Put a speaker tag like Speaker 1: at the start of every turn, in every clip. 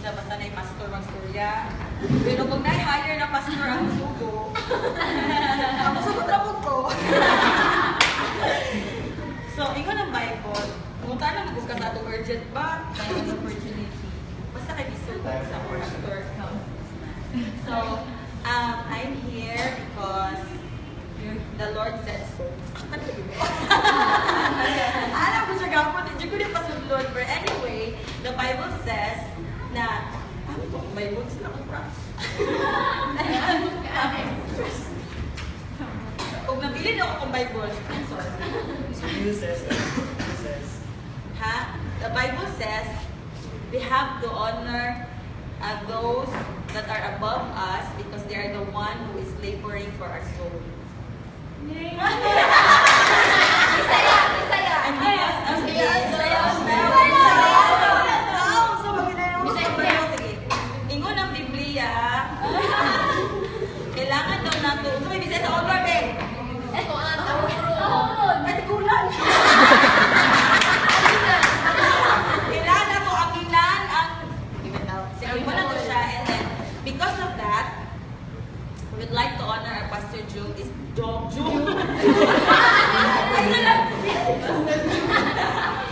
Speaker 1: siya basta na yung pastor magstorya. Pero kung na-hire na pastor ang sugo, ako sugot na ko. So, ingon ang Bible, kung tayo na magbukas sa itong urgent ba? May opportunity. Basta kayo isugo sa pastor. So, I'm here because the Lord said so. Alam ko siya gapon, hindi ko rin pasudlod. But anyway, the Bible says na, ano to? Bible sila ko pra. Kung nabili na ako kung Bible, I'm sorry. Ha? The Bible says, we have to honor those that are above us because they are the one who is laboring for our soul. And because of this, ingon ang Biblia, kailangan daw nato, ito may bisaya sa over eh. Ito ang tawag. Pwede kulan. Kailangan nato akinan ang, sige, wala to siya. And then, because of that, we would like to honor our Pastor June.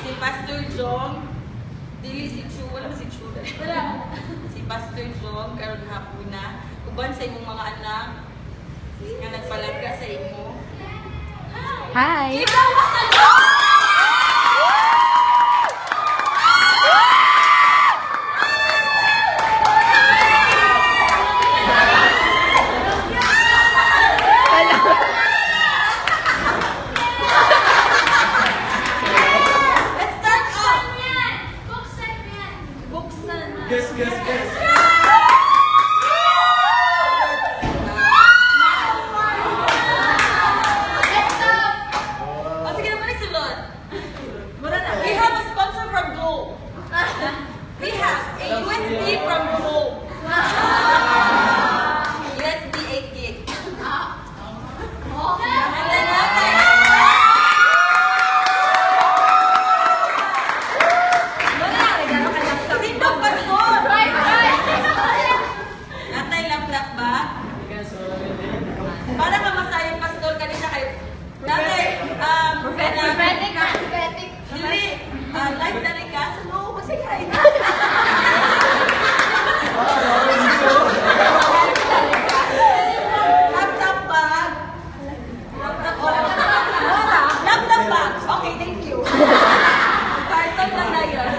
Speaker 1: Si Pastor Jong, dili si Chu, wala ba si Chu? Si Pastor Jong, karon hapon na, uban sa imong mga anak, nga nagpalaga sa imo.
Speaker 2: Hi!
Speaker 1: Let's start off!
Speaker 3: Guess.
Speaker 1: O sige naman isulod. We have a sponsor from Go. We have a USB from Go. USB 8 gig. And then Sindong pastor! Natay laptop ba? Para ka masayang pastor kanina kayo. Natay, Dili, live na rin ka. Sa loob, kasi kayo. Laptop bag. Laptop bag. Okay, thank you. Carton lang na yun.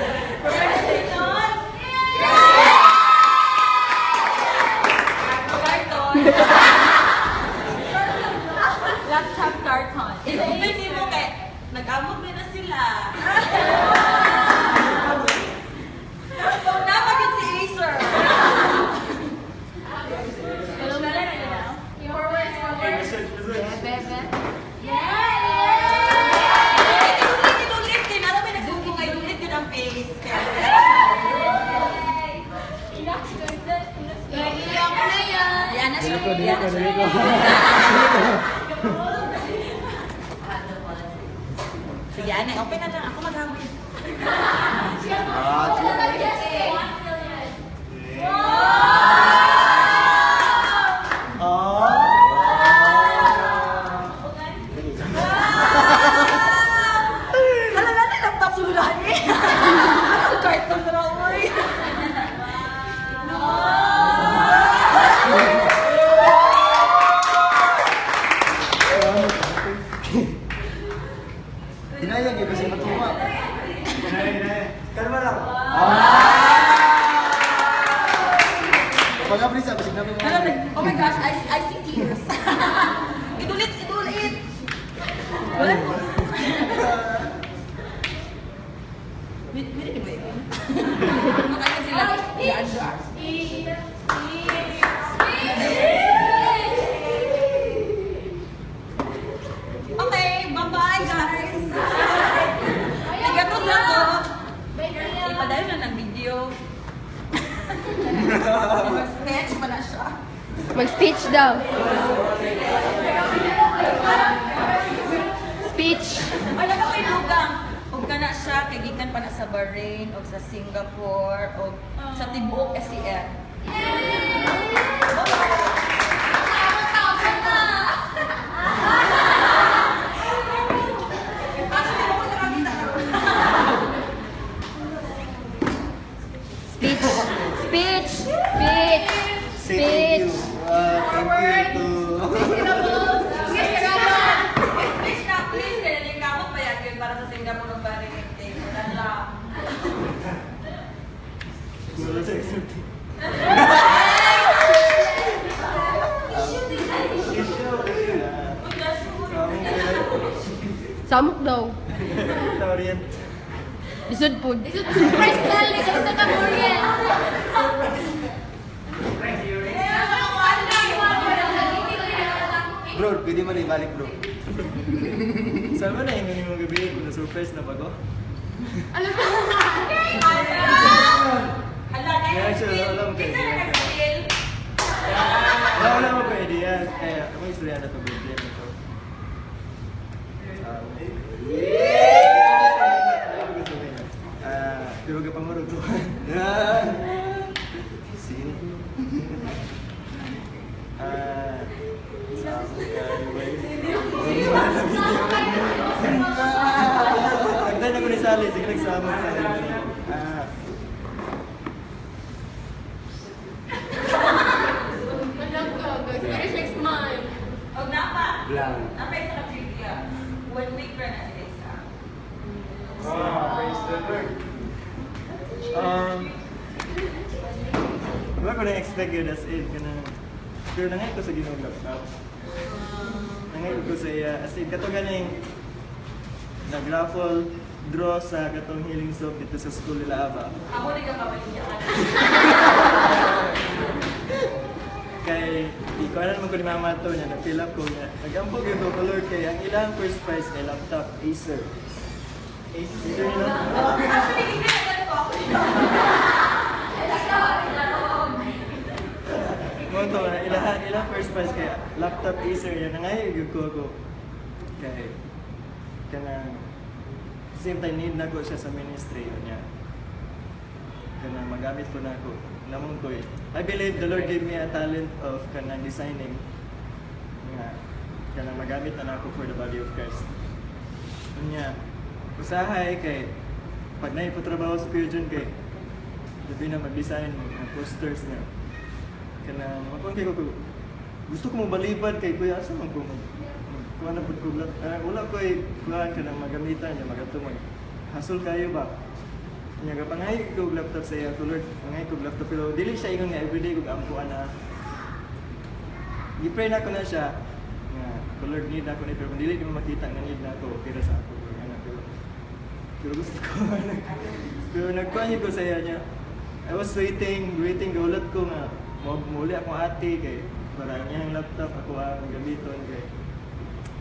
Speaker 1: Carton. Laptop carton. Hindi mo kay nag-amog na sila. Dapat yun si Acer. Inulit din. Alam mo, nagsumbong ay inulit din ang face. Yan na siya. Yan na siya. Sige, Ane, open na lang. Ako mag-hawin. Hala na, laptop suluhan eh. Ang carton na lang, oy.
Speaker 3: Hinayang eh, kasi matuwa. Kalma lang. Pag-apri sa, kasi namin
Speaker 1: Oh my gosh, I see tears. Inulit. Wala mo. Pwede ba yun? Makanya sila. Okay, bye-bye guys. Nagatot na to. Ipadayon na ng video. Mag-sketch pa na siya.
Speaker 2: Mag-speech daw. Speech.
Speaker 1: Ay, naka may lugang. Huwag ka na siya, kay gikan pa na sa Bahrain, o sa Singapore, o sa tibuok SCN.
Speaker 2: Speech. Speech. Speech.
Speaker 3: Say thank you. Thank you to...
Speaker 1: Speech na, please. Kaya nagkamot pa yan yun para sa Singapore ng Barangay Cake. Wala.
Speaker 3: Wala sa exciting.
Speaker 2: Samok daw.
Speaker 3: Orient.
Speaker 2: Isod po.
Speaker 4: Surprise dali sa Kamurian.
Speaker 3: Bro, pwede mo na ibalik bro. Saan ba na yung mga gabi kung na-surprise na bago?
Speaker 4: Alam mo?
Speaker 1: Hala,
Speaker 3: Yeah, sure,
Speaker 1: nag-steal.
Speaker 3: alam ko.
Speaker 1: Isa na nag-steal.
Speaker 3: Wala mo pwede yan. Kaya, ako istorya na ito, baby. Ito. Pero ka pang marunong. Sino? Nagdan ako ni Sally, sige nagsama sa
Speaker 4: Alam ko, guys. Very next month.
Speaker 1: Huwag na pa.
Speaker 3: Blank.
Speaker 1: Napay sa trivia. 1 week pa na sila isa.
Speaker 3: Praise the Lord. Wala ko na-expect yun as in ka na. Pero nangay ko sa ginong laptop. Nangay ko sa as in kato ganing nag-raffle draw sa katong healing soap dito sa school nila Aba.
Speaker 1: Ako rin ang kawain niya.
Speaker 3: Kay di ko alam ko ni mama to niya na-fill up ko niya. Nag-ampog yung color kay ang ilang first prize kay laptop Acer. Acer yun no?
Speaker 1: Actually, hindi na yan po ako.
Speaker 3: Mo to na ilang first prize kay laptop Acer yan nangay gyud ko ako. Kay kanang same time need na ko siya sa ministry niya. Kanang magamit ko na ako. Namon ko eh. I believe the Lord gave me a talent of kanang designing. Nga kanang magamit na ako for the body of Christ. Unya usahay kay pag naipatrabaho sa Kuya Jun kay labi na mag-design ng posters niya. Kanang makon kay ko gusto ko mo balibad kay Kuya asa man ko kuha na po ko wala ko ay kuhaan ka ng magamitan niya magato mag hasol kayo ba niya ka pangay ko laptop sa iya Lord pangay ko laptop pero dili siya ingon nga everyday ko ampuan na gi-pray na ko na siya nga Lord need ako ni pero kung dili ko makita nga need na ako pero sa ako pero gusto ko pero nagkuhan ko sa iya niya I was waiting gaulat ko nga muli akong ate kay para niya ang laptop ako ang gamiton kay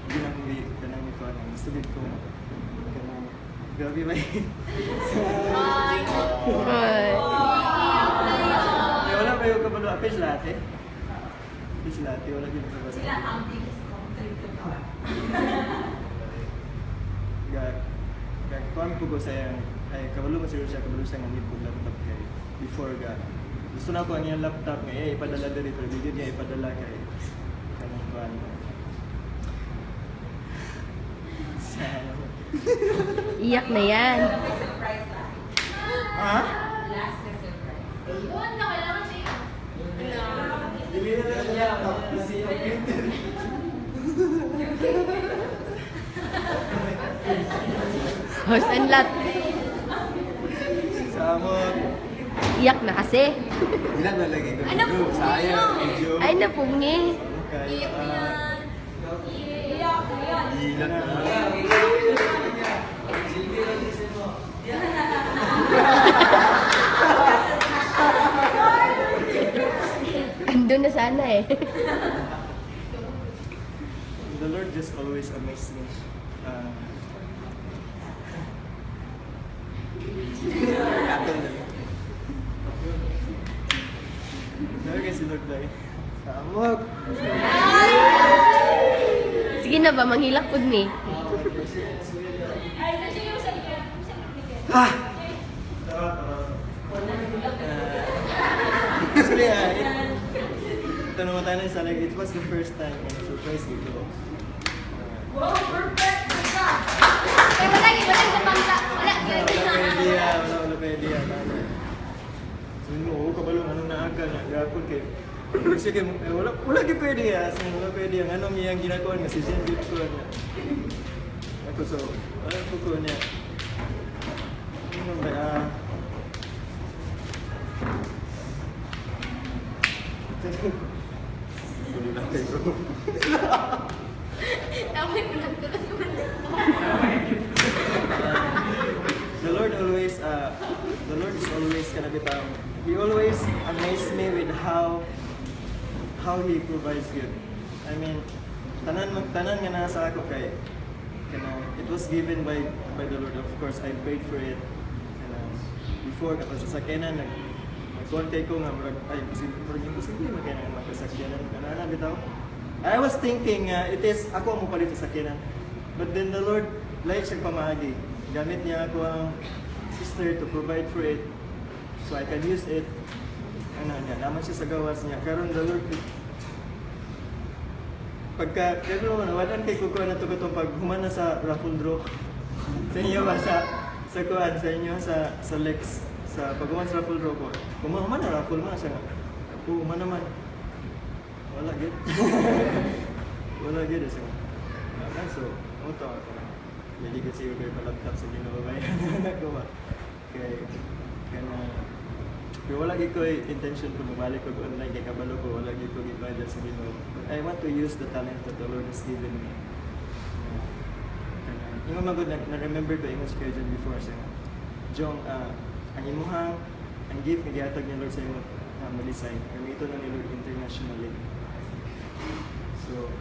Speaker 3: ginang kanang ito ang gusto ko kanang grabe ba
Speaker 2: Ay.
Speaker 3: wala pa yung kabalo fish latte wala din sa basa
Speaker 1: Sila ang biggest contributor.
Speaker 3: kuhan ko sa ay kabalo mo siguro siya kabalo siya nga need ko laptop kay before ga gusto na ko ang iyang laptop nga ipadala dali pero di niya ipadala kay kanang kuhan
Speaker 2: Iyak na yan.
Speaker 1: May surprise lang.
Speaker 3: ha?
Speaker 1: Last na surprise.
Speaker 4: Yun, na kailangan siya.
Speaker 3: Dili na lang niya kasi yung printer
Speaker 2: Host and lot.
Speaker 3: samot
Speaker 2: Iyak na kasi.
Speaker 3: ilan na lagi ko
Speaker 4: Ano po
Speaker 3: sayang medyo
Speaker 2: Ay, napungi.
Speaker 3: kaya
Speaker 4: Iyak na yan. Iyak na yan.
Speaker 3: ilan na
Speaker 2: Andun na sana eh.
Speaker 3: The Lord just always amazes me. Sabi kasi Lord dahil, samot!
Speaker 2: Sige na ba, manghilak po ni.
Speaker 4: Ay, nandiyan yung sa
Speaker 3: Ha! Actually, tanong tayo sa like, it was the first time and surprise ko.
Speaker 1: Wow, perfect!
Speaker 4: Eh, wala sa bangka. Wala.
Speaker 3: Wala pa idea. Sabi mo, kabalong, anong naaga na, gapon kay sige, wala kayo pwede wala pwede ang anong iyang ginagawa nga si Jen Good ko niya. Ako so, wala ko niya. Ano ba, Hindi na kayo.
Speaker 4: Tama yung pinagtulas ko.
Speaker 3: The Lord is always kana bitaw. He always amazes me with how He provides good. I mean, tanan nga nasa ako kay it was given by the Lord. Of course, I prayed for it. Before kapag sa sakyanan nagkuhan kay ko nga ay imposible magkaya magkasakyanan kanana bitaw. I was thinking it is ako ang mupalit sa sakyanan. But then the Lord like siya pamagi. Gamit niya ako ang sister to provide for it so I can use it. Ano niya, naman siya sa gawas niya. Karon the Lord pagka pero nawalan kay kukuha na to katong pag humana sa raffle draw. Sa inyo ba sa kuan sa inyo sa Lex sa paghuman sa raffle draw ko. Kumahuman na raffle man siya. Human naman. Wala gid. Wala gid siya. So, auto ako. Jadi kasi yung kayo laptop sa ginababayan ko ba. Kaya pero wala gid ko intention ko mabalik ko online kay kabalo ko wala gid ko gibayad sa Ginoo. But I want to use the talent that the Lord has given me. Yung mga na-remember ko yung sa dyan before siya. Jong, ang imuhang, ang gift na gihatag ni Lord sa imo ma-design. Kami ito na ni Lord internationally. So,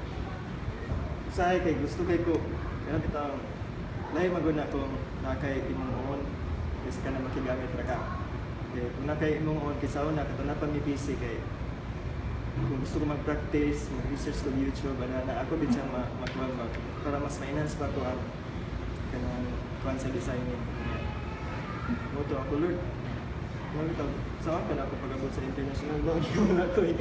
Speaker 3: usahay kay gusto kay ko. Kaya kita, lahi maguna kung nakay imuon kasi ka na makigamit ra ka. Okay, kung nakay imuon kaysa una, kato na pang-busy kay kung gusto ko mag-practice, mag-research ko YouTube, ako din siyang mag-vlog para mas ma-enhance pa ko ang kanang kuhan sa designing. Moto ako, Lord. Saan ka na ako pag-abot sa international law? Wala ko eh.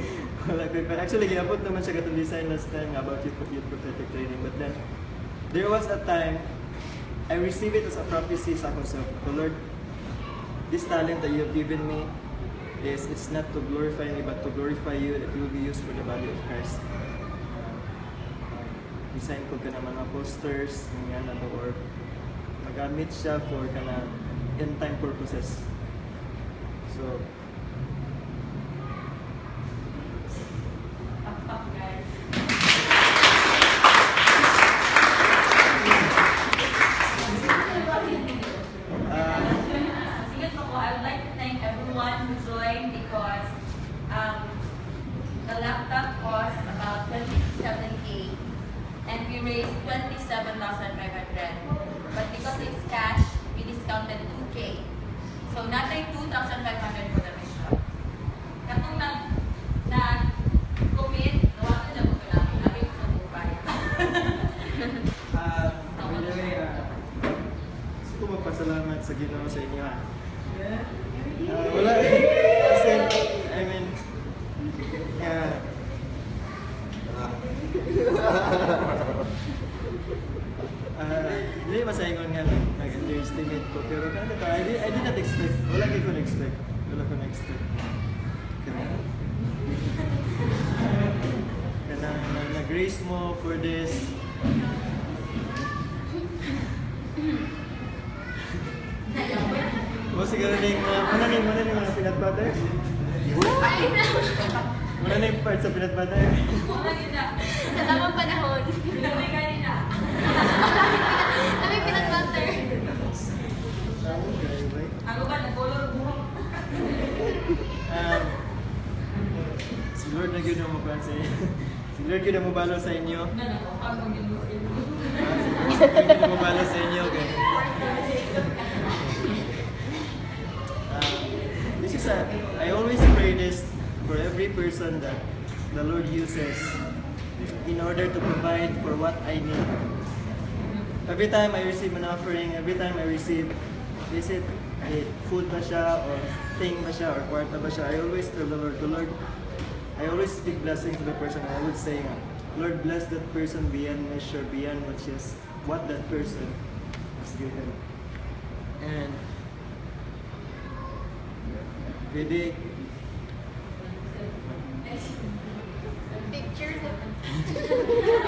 Speaker 3: But actually, ginabot naman siya katong design last time about youth prophetic training. But then, there was a time, I received it as a prophecy sa akong self. The Lord, this talent that you have given me, it's not to glorify me, but to glorify you, that it will be used for the body of Christ. Design ko ka na mga posters, mga or magamit siya for kana end time purposes. So,
Speaker 1: I would like to thank everyone who joined because the laptop cost about 27K and we raised 27,500. But because it's cash, we discounted 2K. So natay 2,500 for the mission. Katong nag-commit, nawakan na po namin. Lagi ko sa buhay.
Speaker 3: by the way, gusto ko magpasalamat sa Ginoo sa inyo. Wala. Kasi, I mean, hindi masahingon nga nag-underestimate ko. Pero I did not expect. Wala ko na-expect. Kaya nag-grace mo for this. O siguro na yung mga peanut butter? Muna na yung part sa peanut butter?
Speaker 1: Wala gina.
Speaker 4: Sa tamang panahon.
Speaker 1: Pinamay ka rin na.
Speaker 4: Kami peanut butter.
Speaker 1: Ako ba, nag-color buhok?
Speaker 3: Si Lord na yun ang mabuhan sa inyo. Si Lord yun ang mabalo sa inyo.
Speaker 1: Ako yung Muslim.
Speaker 3: Si Lord yun ang mabalo sa inyo. This is I always pray this for every person that the Lord uses in order to provide for what I need. Every time I receive an offering, every time I receive, is it food ba siya or thing ba siya or kwarta ba siya, I always tell the Lord, I always speak blessing to the person. I would say, Lord, bless that person beyond measure, beyond what that person has given. And pwede,
Speaker 4: Pictures of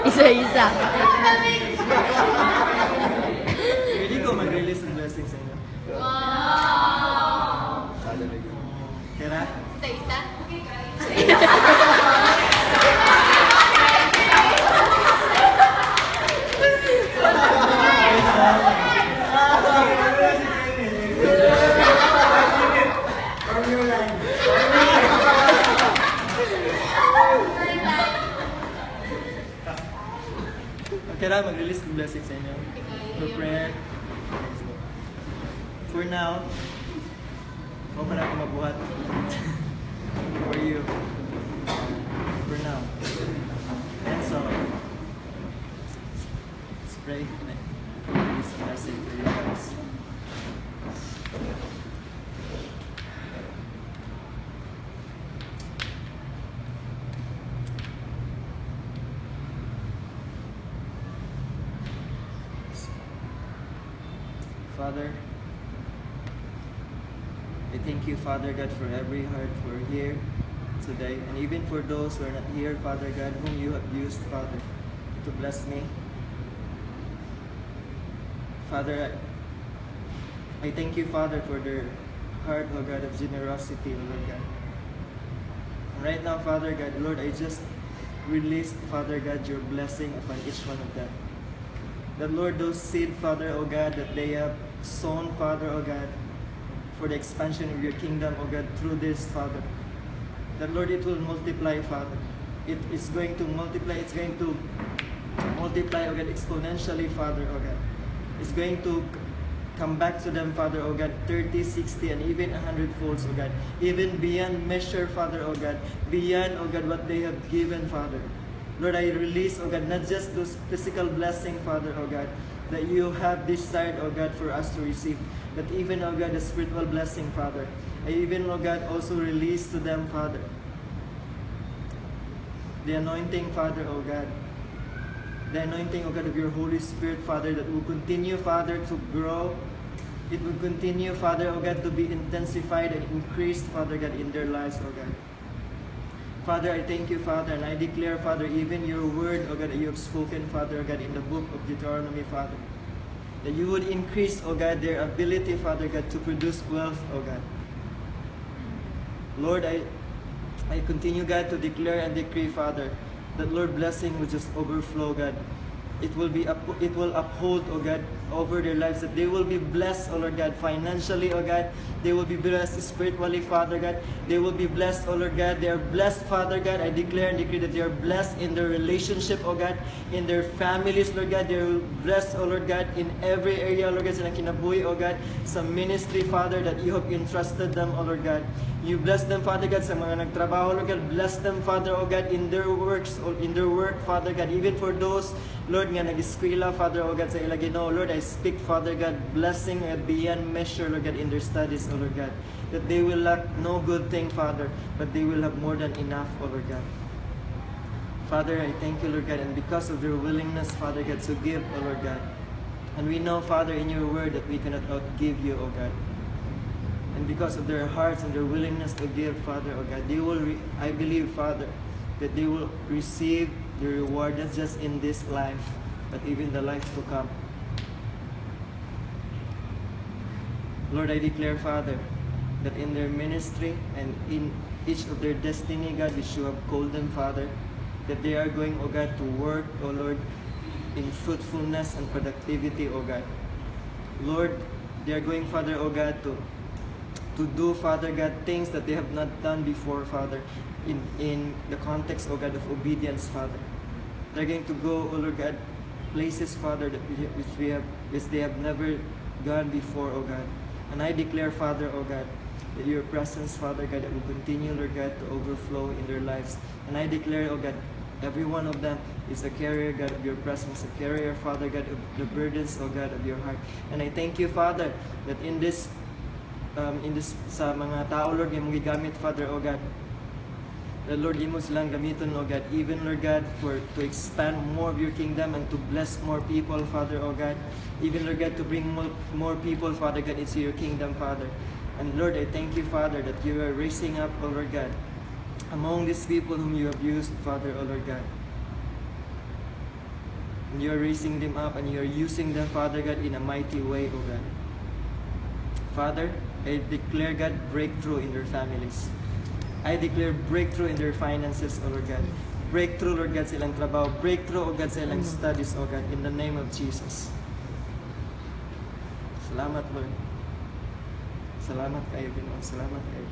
Speaker 2: Isa-isa.
Speaker 3: pwede ko mag-release ng blessing sa inyo.
Speaker 4: Wow!
Speaker 3: Kaya
Speaker 4: Isa-isa?
Speaker 3: Kaya mag-release ng blessing sa inyo. For prayer. For now, huwag pa natin mabuhat. For you. For now. And so, let's pray. Release the blessing for you guys. Father, I thank you, Father God, for every heart who are here today, and even for those who are not here, Father God, whom you have used, Father, to bless me. Father, I thank you, Father, for their heart, Lord God, of generosity, Lord God. And right now, Father God, Lord, I just released, Father God, your blessing upon each one of them. That, Lord, those seed, Father, oh God, that they have sown, Father, oh God, for the expansion of your kingdom, oh God, through this, Father. That, Lord, it will multiply, Father. It is going to multiply, it's going to multiply, oh God, exponentially, Father, oh God. It's going to come back to them, Father, oh God, 30, 60, and even 100 folds, oh God. Even beyond measure, Father, oh God. Beyond, oh God, what they have given, Father. Lord, I release, oh God, not just those physical blessing, Father, oh God, that you have desired, oh God, for us to receive, but even, oh God, the spiritual blessing, Father. I even, oh God, also release to them, Father, the anointing, Father, oh God. The anointing, oh God, of your Holy Spirit, Father, that will continue, Father, to grow. It will continue, Father, oh God, to be intensified and increased, Father God, in their lives, oh God. Father, I thank you, Father, and I declare, Father, even your word, oh God, that you have spoken, Father, oh God, in the book of Deuteronomy, Father, that you would increase, oh God, their ability, Father God, to produce wealth, oh God. Lord, I continue, God, to declare and decree, Father, that, Lord, blessing will just overflow, God. It will uphold, oh God, over their lives, that they will be blessed, oh Lord God, financially, oh God. They will be blessed spiritually, Father God. They will be blessed, oh Lord God. They are blessed, Father God. I declare and decree that they are blessed in their relationship, oh God, in their families, Lord God. They are blessed, oh Lord God, in every area, Lord God, sa kinabuhi, oh God, sa ministry, Father, that you have entrusted them, oh Lord God. You bless them, Father God, sa mga nagtrabaho, Lord God. Bless them, Father, oh God, in their works, or in their work, Father God. Even for those, Lord, nga nag-eskwela, Father, oh God, sa ila Ginoo, Lord, I speak, Father God, blessing beyond measure, Lord God, in their studies, oh Lord God. That they will lack no good thing, Father, but they will have more than enough, oh Lord God. Father, I thank you, Lord God, and because of their willingness, Father God, to give, oh Lord God. And we know, Father, in your word that we cannot outgive you, oh God. And because of their hearts and their willingness to give, Father, oh God, they will, I believe, Father, that they will receive the reward not just in this life, but even the life to come. Lord, I declare, Father, that in their ministry and in each of their destiny, God, which you have called them, Father, that they are going, oh God, to work, oh Lord, in fruitfulness and productivity, oh God. Lord, they are going, Father, oh God, to do, Father God, things that they have not done before, Father, in the context, oh God, of obedience, Father. They're going to go, oh Lord God, places, Father, which they have never gone before, oh God. And I declare, Father, oh God, that your presence, Father God, that will continue, Lord God, to overflow in their lives. And I declare, oh God, every one of them is a carrier, God, of your presence, a carrier, Father God, of the burdens, oh God, of your heart. And I thank you, Father, that in this sa mga tao, Lord, yung gigamit, Father, O God. Lord, mo silang gamiton, O God, even, Lord God, to expand more of your kingdom and to bless more people, Father, O God. Even, Lord God, to bring more people, Father God, into your kingdom, Father. And Lord, I thank you, Father, that you are raising up, O Lord God, among these people whom you have used, Father, O Lord God. And you are raising them up and you are using them, Father God, in a mighty way, O God. Father, I declare, God, breakthrough in their families. I declare breakthrough in their finances, O Lord God. Breakthrough, Lord God, sa ilang trabaho. Breakthrough, O God, sa ilang studies, O God, in the name of Jesus. Salamat, Lord. Salamat kayo, Pinoy. Salamat kayo.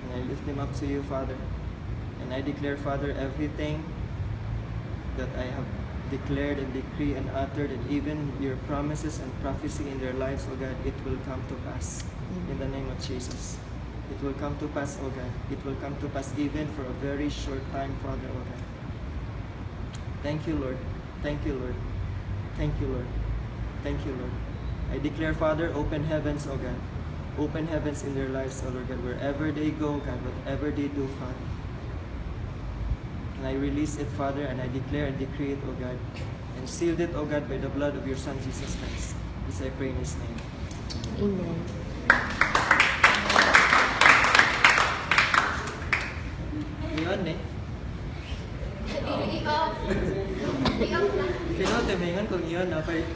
Speaker 3: And I lift them up to you, Father. And I declare, Father, everything that I have declared and decreed and uttered, and even your promises and prophecy in their lives, O God, it will come to pass. In the name of Jesus. It will come to pass, O God. It will come to pass even for a very short time, Father, O God. Thank you, Lord. Thank you, Lord. Thank you, Lord. Thank you, Lord. I declare, Father, open heavens, O God. Open heavens in their lives, O Lord God. Wherever they go, God, whatever they do, Father. And I release it, Father, and I declare and decree it, O God. And sealed it, O God, by the blood of your Son, Jesus Christ. This I pray in His name.
Speaker 2: Amen.
Speaker 3: Ngayon eh.
Speaker 4: I-off. I-off lang.
Speaker 3: Pinote, ngayon kung iyon, okay.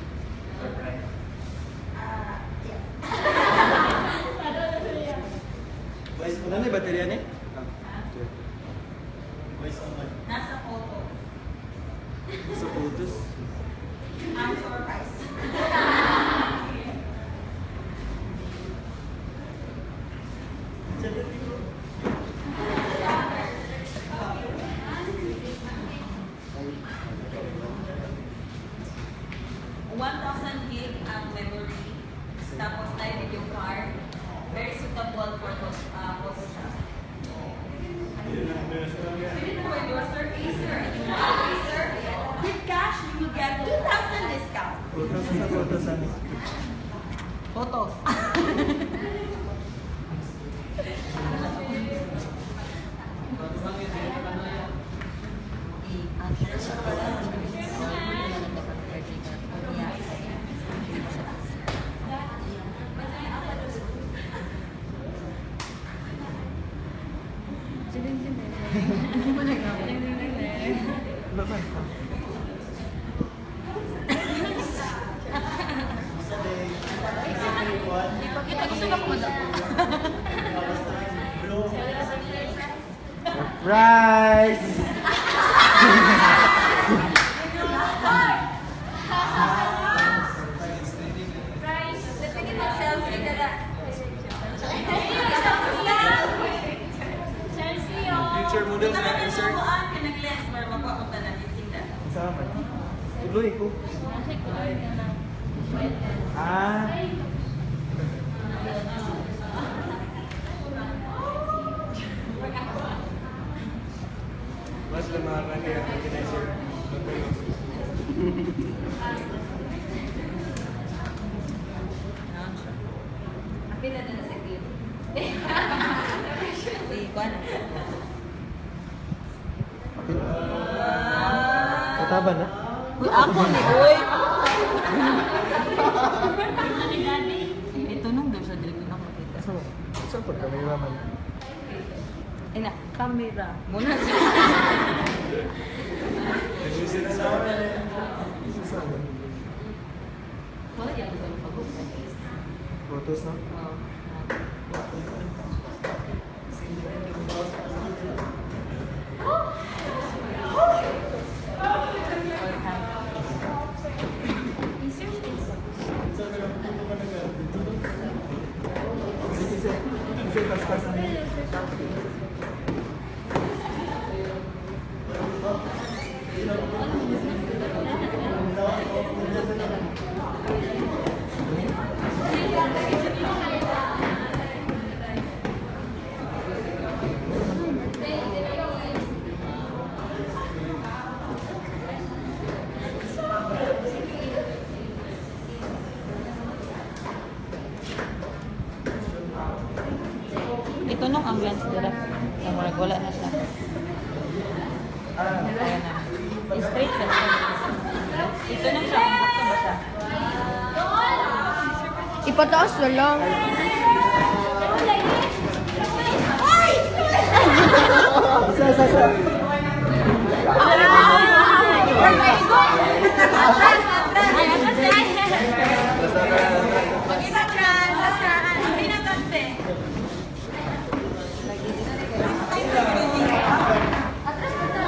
Speaker 3: Ano na yung baterya ni?
Speaker 1: Nasa photo.
Speaker 3: Sa photos.
Speaker 1: I'm surprised. Gig ang memory, tapos tayo video card, very suitable for Photoshop. Pwede na when you are Sir Acer and you want Acer, with cash you will get 2,000 discount.
Speaker 3: Photos ano?
Speaker 1: Photos.
Speaker 3: Surprise! Future models na insert. Sama. Tuloy ko. Ah. Mas lumakan kaya organizer.
Speaker 1: Pila na sa game. Si Juan.
Speaker 3: Kataba na?
Speaker 1: Uy, ako ni Uy. Ito nung doon sa dilig na makita.
Speaker 3: Saan po kami raman?
Speaker 1: Ina, camera. Muna siya.
Speaker 3: Nagsisinasawa na.
Speaker 1: Wala yan sa pag-upan.
Speaker 3: Photos na?
Speaker 2: glance dira. Wala na siya.
Speaker 3: Ah,
Speaker 2: Wala na. Straight sa siya. Ito na siya. Bukto ba siya?
Speaker 4: Ipataas na lang.
Speaker 3: isa.